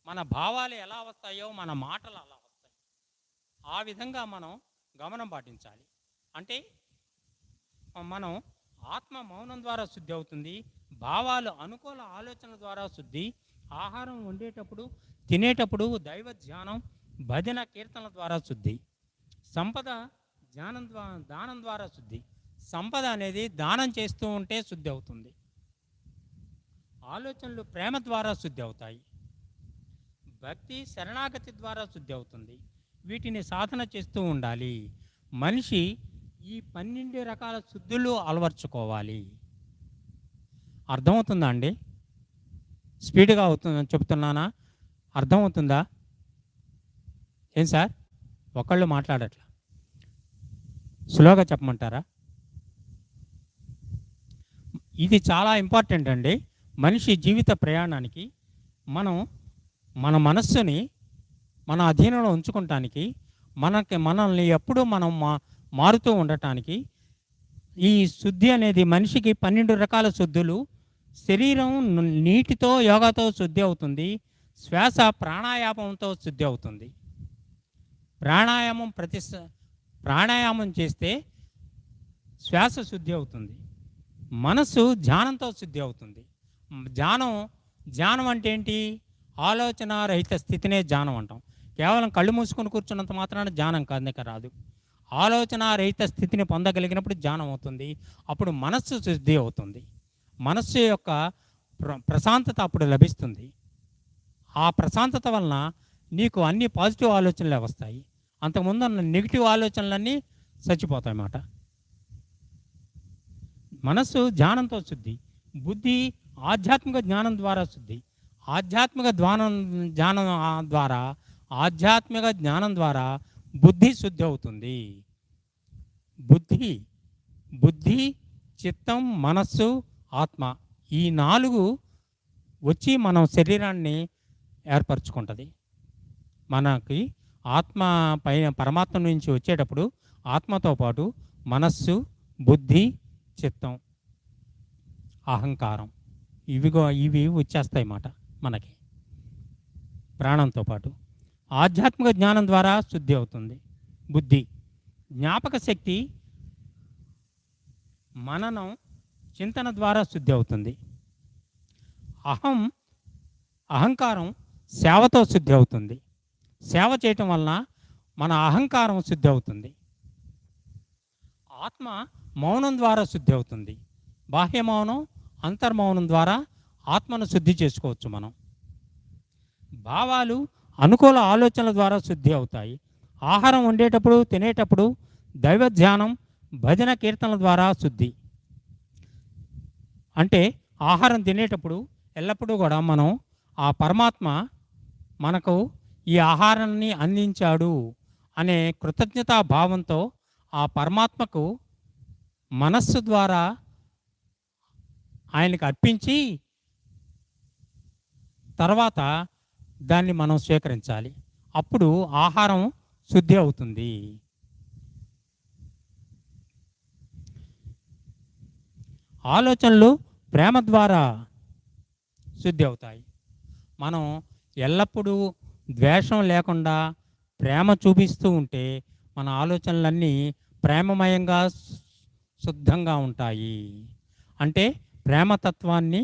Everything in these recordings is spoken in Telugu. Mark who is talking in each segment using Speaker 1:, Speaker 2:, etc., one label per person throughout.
Speaker 1: మన భావాలు ఎలా వస్తాయో మన మాటలు అలా వస్తాయి. ఆ విధంగా మనం గమనం పాటించాలి. అంటే మనం ఆత్మ మౌనం ద్వారా శుద్ధి అవుతుంది. భావాలు అనుకూల ఆలోచనల ద్వారా శుద్ధి. ఆహారం వండేటప్పుడు తినేటప్పుడు దైవ ధ్యానం భజన కీర్తనల ద్వారా శుద్ధి. సంపద దానం ద్వారా శుద్ధి. సంపద అనేది దానం చేస్తూ ఉంటే శుద్ధి అవుతుంది. ఆలోచనలు ప్రేమ ద్వారా శుద్ధి అవుతాయి. భక్తి శరణాగతి ద్వారా శుద్ధి అవుతుంది. వీటిని సాధన చేస్తూ ఉండాలి. మనిషి ఈ 12 రకాల శుద్ధులు అలవర్చుకోవాలి. అర్థమవుతుందా అండి? స్పీడ్గా అవుతుందని చెప్తున్నానా? అర్థమవుతుందా? ఏం సార్ ఒకళ్ళు మాట్లాడట్లా, స్లోగా చెప్పమంటారా? ఇది చాలా ఇంపార్టెంట్ అండి. మనిషి జీవిత ప్రయాణానికి మనం మన మనస్సుని మన అధీనంలో ఉంచుకోవటానికి, మనల్ని ఎప్పుడూ మనం మారుతూ ఉండటానికి ఈ శుద్ధి అనేది మనిషికి 12 రకాల శుద్ధులు. శరీరం నీటితో యోగాతో శుద్ధి అవుతుంది. శ్వాస ప్రాణాయామంతో శుద్ధి అవుతుంది. ప్రాణాయామం చేస్తే శ్వాస శుద్ధి అవుతుంది. మనస్సు ధ్యానంతో శుద్ధి అవుతుంది. ధ్యానం అంటే ఏంటి? ఆలోచన రహిత స్థితినే ధ్యానం అంటాం. కేవలం కళ్ళు మూసుకొని కూర్చున్నంత మాత్రాన ధ్యానం రాదు. ఆలోచన రహిత స్థితిని పొందగలిగినప్పుడు ధ్యానం అవుతుంది. అప్పుడు మనస్సు శుద్ధి అవుతుంది. మనస్సు యొక్క ప్రశాంతత అప్పుడు లభిస్తుంది. ఆ ప్రశాంతత వలన నీకు అన్ని పాజిటివ్ ఆలోచనలే వస్తాయి. అంతకుముందు ఉన్న నెగిటివ్ ఆలోచనలన్నీ చచ్చిపోతాయి అన్నమాట. మనస్సు ధ్యానంతో శుద్ధి. బుద్ధి ఆధ్యాత్మిక జ్ఞానం ద్వారా శుద్ధి. ఆధ్యాత్మిక జ్ఞానం ద్వారా బుద్ధి శుద్ధి అవుతుంది. బుద్ధి చిత్తం మనస్సు ఆత్మ ఈ 4 వచ్చి మనం శరీరాన్ని ఏర్పరచుకుంటుంది. మనకి ఆత్మ పైన పరమాత్మ నుంచి వచ్చేటప్పుడు ఆత్మతో పాటు మనస్సు బుద్ధి చిత్తం అహంకారం ఇవి వచ్చేస్తాయి అన్నమాట మనకి ప్రాణంతో పాటు. ఆధ్యాత్మిక జ్ఞానం ద్వారా శుద్ధి అవుతుంది బుద్ధి. జ్ఞాపక శక్తి మననం చింతన ద్వారా శుద్ధి అవుతుంది. అహంకారం సేవతో శుద్ధి అవుతుంది. సేవ చేయటం వలన మన అహంకారం శుద్ధి అవుతుంది. ఆత్మ మౌనం ద్వారా శుద్ధి అవుతుంది. బాహ్య మౌనం అంతర్మౌనం ద్వారా ఆత్మను శుద్ధి చేసుకోవచ్చు మనం. భావాలు అనుకూల ఆలోచనల ద్వారా శుద్ధి అవుతాయి. ఆహారం వండేటప్పుడు తినేటప్పుడు దైవ ధ్యానం భజన కీర్తనల ద్వారా శుద్ధి. అంటే ఆహారం తినేటప్పుడు ఎల్లప్పుడూ కూడా మనం ఆ పరమాత్మ మనకు ఈ ఆహారాన్ని అందించాడు అనే కృతజ్ఞతా భావంతో ఆ పరమాత్మకు మనస్సు ద్వారా ఆయనకు అర్పించి తర్వాత దాన్ని మనం స్వీకరించాలి. అప్పుడు ఆహారం శుద్ధి అవుతుంది. ఆలోచనలు ప్రేమ ద్వారా శుద్ధి అవుతాయి. మనం ఎల్లప్పుడూ ద్వేషం లేకుండా ప్రేమ చూపిస్తూ ఉంటే మన ఆలోచనలన్నీ ప్రేమమయంగా శుద్ధంగా ఉంటాయి. అంటే ప్రేమతత్వాన్ని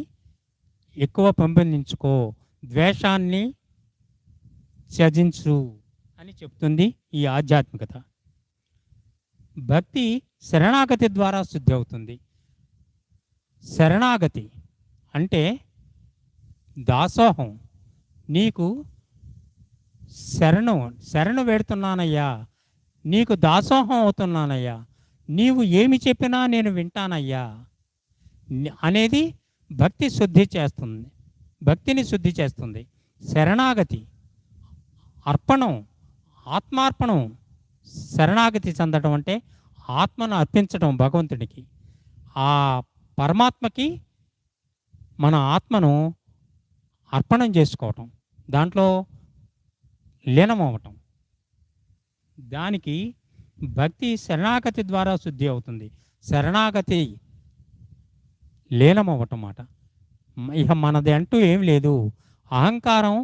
Speaker 1: ఎక్కువ పెంపొందించుకో, ద్వేషాన్ని త్యజించు అని చెప్తుంది ఈ ఆధ్యాత్మికత. భక్తి శరణాగతి ద్వారా శుద్ధి అవుతుంది. శరణాగతి అంటే దాసోహం. నీకు శరణు వేడుతున్నానయ్యా, నీకు దాసోహం అవుతున్నానయ్యా, నీవు ఏమి చెప్పినా నేను వింటానయ్యా అనేది భక్తిని శుద్ధి చేస్తుంది. శరణాగతి అర్పణం, ఆత్మార్పణం. శరణాగతి చెందడం అంటే ఆత్మను అర్పించడం భగవంతుడికి, ఆ పరమాత్మకి మన ఆత్మను అర్పణం చేసుకోవటం, దాంట్లో లీనమవటం. దానికి భక్తి శరణాగతి ద్వారా శుద్ధి అవుతుంది. శరణాగతి లీనమవటం మాట. ఇక మనది అంటూ ఏం లేదు. అహంకారం